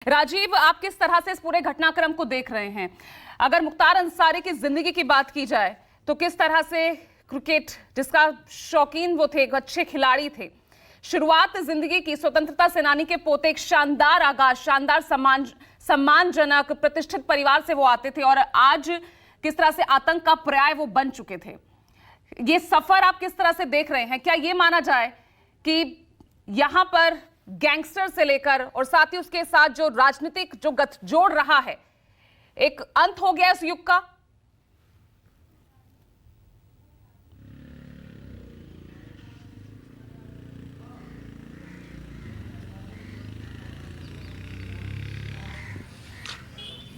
राजीव, आप किस तरह से इस पूरे घटनाक्रम को देख रहे हैं? अगर मुख्तार अंसारी की जिंदगी की बात की जाए तो किस तरह से क्रिकेट जिसका शौकीन वो थे, एक अच्छे खिलाड़ी थे, शुरुआत जिंदगी की स्वतंत्रता सेनानी के पोते, एक शानदार आगाज, शानदार सम्मानजनक प्रतिष्ठित परिवार से वो आते थे और आज किस तरह से आतंक का पर्याय वो बन चुके थे। ये सफर आप किस तरह से देख रहे हैं? क्या ये माना जाए कि यहां पर गैंगस्टर से लेकर और साथ ही उसके साथ जो राजनीतिक जो गठजोड़ रहा है, एक अंत हो गया इस युग का?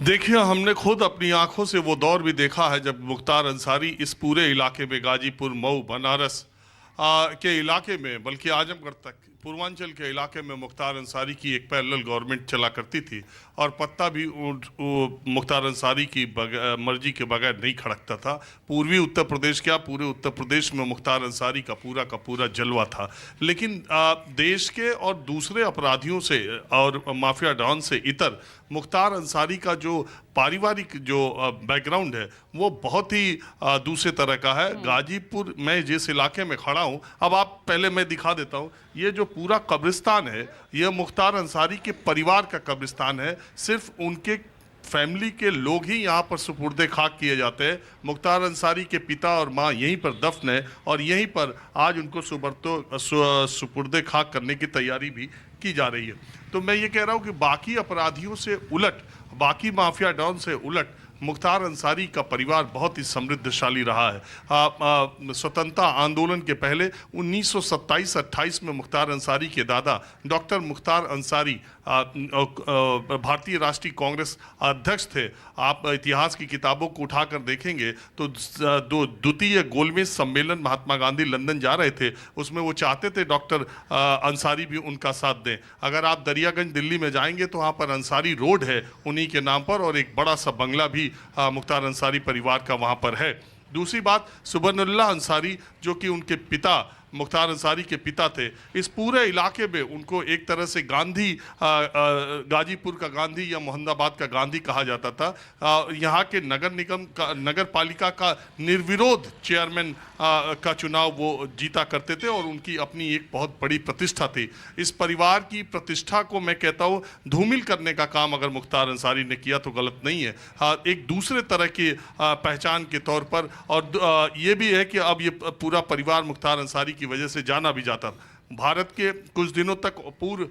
देखिए, हमने खुद अपनी आंखों से वो दौर भी देखा है जब मुख्तार अंसारी इस पूरे इलाके में, गाजीपुर, मऊ, बनारस के इलाके में, बल्कि आजमगढ़ तक पूर्वांचल के इलाके में मुख्तार अंसारी की एक पैरेलल गवर्नमेंट चला करती थी और पत्ता भी मुख्तार अंसारी की मर्जी के बगैर नहीं खड़कता था। पूर्वी उत्तर प्रदेश, क्या पूरे उत्तर प्रदेश में मुख्तार अंसारी का पूरा जलवा था। लेकिन देश के और दूसरे अपराधियों से और माफिया डॉन से इतर मुख्तार अंसारी का जो पारिवारिक जो बैकग्राउंड है वो बहुत ही दूसरे तरह का है। गाजीपुर, मैं जिस इलाके में खड़ा हूँ, अब आप पहले मैं दिखा देता हूँ, ये जो पूरा कब्रिस्तान है ये मुख्तार अंसारी के परिवार का कब्रिस्तान है। सिर्फ उनके फैमिली के लोग ही यहाँ पर सुपुर्दे खाक किए जाते हैं। मुख्तार अंसारी के पिता और माँ यहीं पर दफन है और यहीं पर आज उनको सुपुर्दे खाक करने की तैयारी भी की जा रही है। तो मैं ये कह रहा हूँ कि बाकी अपराधियों से उलट, बाकी माफिया डॉन से उलट मुख्तार अंसारी का परिवार बहुत ही समृद्धशाली रहा है। स्वतंत्रता आंदोलन के पहले 1927-28 में मुख्तार अंसारी के दादा डॉक्टर मुख्तार अंसारी भारतीय राष्ट्रीय कांग्रेस अध्यक्ष थे। आप इतिहास की किताबों को उठाकर देखेंगे तो द्वितीय गोलमेज सम्मेलन महात्मा गांधी लंदन जा रहे थे, उसमें वो चाहते थे डॉक्टर अंसारी भी उनका साथ दें। अगर आप दरियागंज दिल्ली में जाएंगे तो वहाँ पर अंसारी रोड है उन्हीं के नाम पर और एक बड़ा सा बंगला भी मुख्तार अंसारी परिवार का वहाँ पर है। दूसरी बात, सुबहानुल्लाह अंसारी जो कि उनके पिता मुख्तार अंसारी के पिता थे, इस पूरे इलाके में उनको एक तरह से गांधी, गाजीपुर का गांधी या मोहम्मदाबाद का गांधी कहा जाता था। यहाँ के नगर निगम का, नगर पालिका का निर्विरोध चेयरमैन का चुनाव वो जीता करते थे और उनकी अपनी एक बहुत बड़ी प्रतिष्ठा थी। इस परिवार की प्रतिष्ठा को मैं कहता हूँ धूमिल करने का काम अगर मुख्तार अंसारी ने किया तो गलत नहीं है। एक दूसरे तरह की पहचान के तौर पर, और ये भी है कि अब ये पूरा परिवार मुख्तार अंसारी की वजह से जाना भी जाता था। भारत के कुछ दिनों तक पूर्व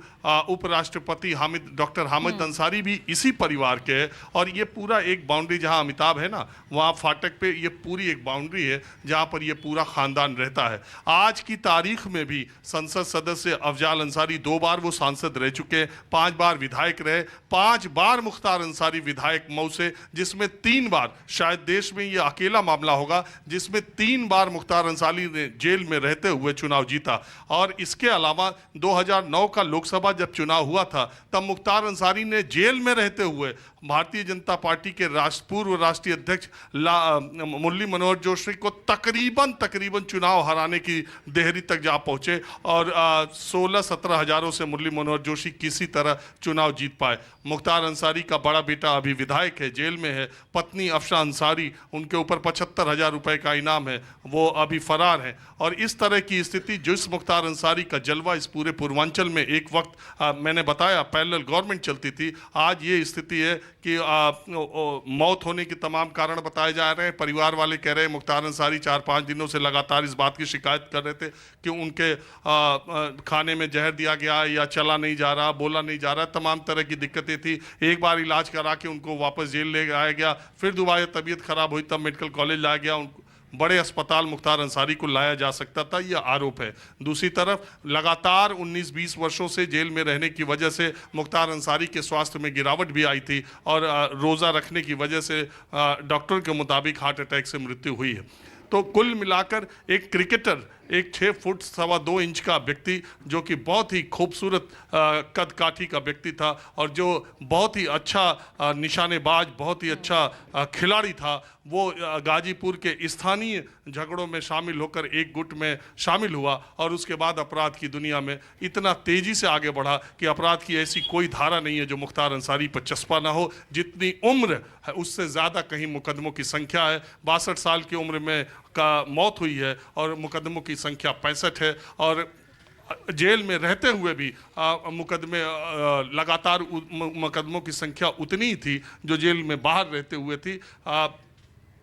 उपराष्ट्रपति डॉक्टर हामिद अंसारी भी इसी परिवार के हैं और ये पूरा एक बाउंड्री, जहां अमिताभ है ना, वहां फाटक पे ये पूरी एक बाउंड्री है जहां पर ये पूरा खानदान रहता है। आज की तारीख में भी संसद सदस्य अफजाल अंसारी 2 बार वो सांसद रह चुके हैं, 5 बार विधायक रहे, 5 बार मुख्तार अंसारी विधायक मऊ से, जिसमें 3 बार, शायद देश में ये अकेला मामला होगा जिसमें 3 बार मुख्तार अंसारी ने जेल में रहते हुए चुनाव जीता। और इसके अलावा 2009 का लोकसभा जब चुनाव हुआ था तब मुख्तार अंसारी ने जेल में रहते हुए भारतीय जनता पार्टी के पूर्व राष्ट्रीय अध्यक्ष मुरली मनोहर जोशी को तकरीबन चुनाव हराने की देहरी तक जा पहुंचे और 16-17 हजारों से मुरली मनोहर जोशी किसी तरह चुनाव जीत पाए। मुख्तार अंसारी का बड़ा बेटा अभी विधायक है, जेल में है, पत्नी अफशा अंसारी, उनके ऊपर 75,000 रुपए का इनाम है, वो अभी फरार है। और इस तरह की स्थिति, जिस मुख्तार अंसारी का जलवा इस पूरे पूर्वांचल में एक वक्त मैंने बताया पैरेलल गवर्नमेंट चलती थी, आज ये स्थिति है कि मौत होने के तमाम कारण बताए जा रहे हैं। परिवार वाले कह रहे हैं मुख्तार अंसारी 4-5 दिनों से लगातार इस बात की शिकायत कर रहे थे कि उनके खाने में जहर दिया गया या चला नहीं जा रहा, बोला नहीं जा रहा, तमाम तरह की दिक्कतें थी। एक बार इलाज करा के उनको वापस जेल ले आया गया, फिर दोबारा तबीयत खराब हुई तब मेडिकल कॉलेज लाया गया, उनको बड़े अस्पताल मुख्तार अंसारी को लाया जा सकता था, यह आरोप है। दूसरी तरफ लगातार 19-20 वर्षों से जेल में रहने की वजह से मुख्तार अंसारी के स्वास्थ्य में गिरावट भी आई थी और रोज़ा रखने की वजह से डॉक्टर के मुताबिक हार्ट अटैक से मृत्यु हुई है। तो कुल मिलाकर एक क्रिकेटर, एक 6 फुट 2.25 इंच का व्यक्ति, जो कि बहुत ही खूबसूरत कद काठी का व्यक्ति था और जो बहुत ही अच्छा निशानेबाज, बहुत ही अच्छा खिलाड़ी था, वो गाजीपुर के स्थानीय झगड़ों में शामिल होकर एक गुट में शामिल हुआ और उसके बाद अपराध की दुनिया में इतना तेजी से आगे बढ़ा कि अपराध की ऐसी कोई धारा नहीं है जो मुख्तार अंसारी पर चस्पा ना हो। जितनी उम्र है उससे ज़्यादा कहीं मुकदमों की संख्या है। 62 साल की उम्र में का मौत हुई है और मुकदमों की संख्या 65 है और जेल में रहते हुए भी मुकदमे लगातार मुकदमों की संख्या उतनी ही थी जो जेल में बाहर रहते हुए थी।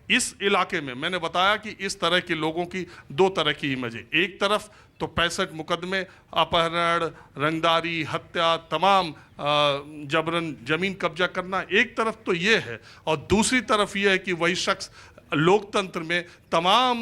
इस इलाके में मैंने बताया कि इस तरह के लोगों की 2 तरह की इमेज है। एक तरफ तो 65 मुकदमे, अपहरण, रंगदारी, हत्या, तमाम जबरन जमीन कब्जा करना एक तरफ तो ये है, और दूसरी तरफ ये है कि वही शख्स लोकतंत्र में तमाम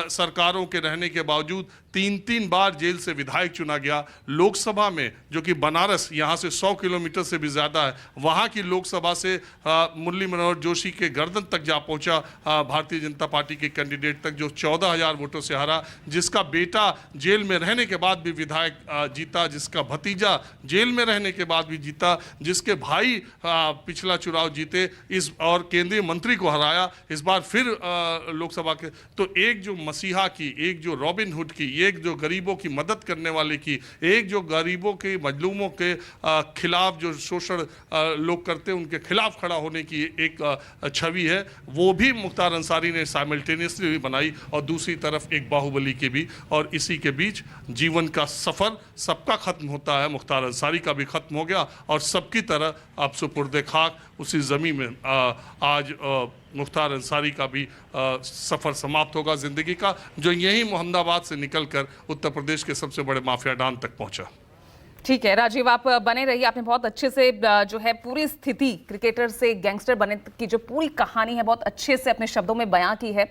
सरकारों के रहने के बावजूद 3 बार जेल से विधायक चुना गया। लोकसभा में, जो कि बनारस यहाँ से 100 किलोमीटर से भी ज़्यादा है, वहाँ की लोकसभा से मुरली मनोहर जोशी के गर्दन तक जा पहुँचा भारतीय जनता पार्टी के कैंडिडेट तक, जो 14,000 वोटों से हारा, जिसका बेटा जेल में रहने के बाद भी विधायक जीता, जिसका भतीजा जेल में रहने के बाद भी जीता, जिसके भाई पिछला चुनाव जीते इस और केंद्रीय मंत्री को हराया, इस बार फिर लोकसभा के। तो एक जो मसीहा की, एक जो रॉबिन हुड की, एक जो गरीबों की मदद करने वाले की, एक जो गरीबों के मजलूमों के खिलाफ जो शोषण लोग करते हैं उनके खिलाफ खड़ा होने की एक छवि है, वो भी मुख्तार अंसारी ने साइमल्टेनियसली बनाई, और दूसरी तरफ एक बाहुबली की भी। और इसी के बीच जीवन का सफ़र सबका ख़त्म होता है, मुख्तार अंसारी का भी ख़त्म हो गया और सबकी तरह अब सुपुर्दे खाक उसी ज़मीन में आज मुख्तार अंसारी का भी सफ़र समाप्त होगा ज़िंदगी का, जो यहीं मोहम्मदाबाद से निकलकर उत्तर प्रदेश के सबसे बड़े माफिया डॉन तक पहुंचा। ठीक है राजीव, आप बने रहिए। आपने बहुत अच्छे से जो है पूरी स्थिति, क्रिकेटर से गैंगस्टर बने की जो पूरी कहानी है बहुत अच्छे से अपने शब्दों में बयां की है।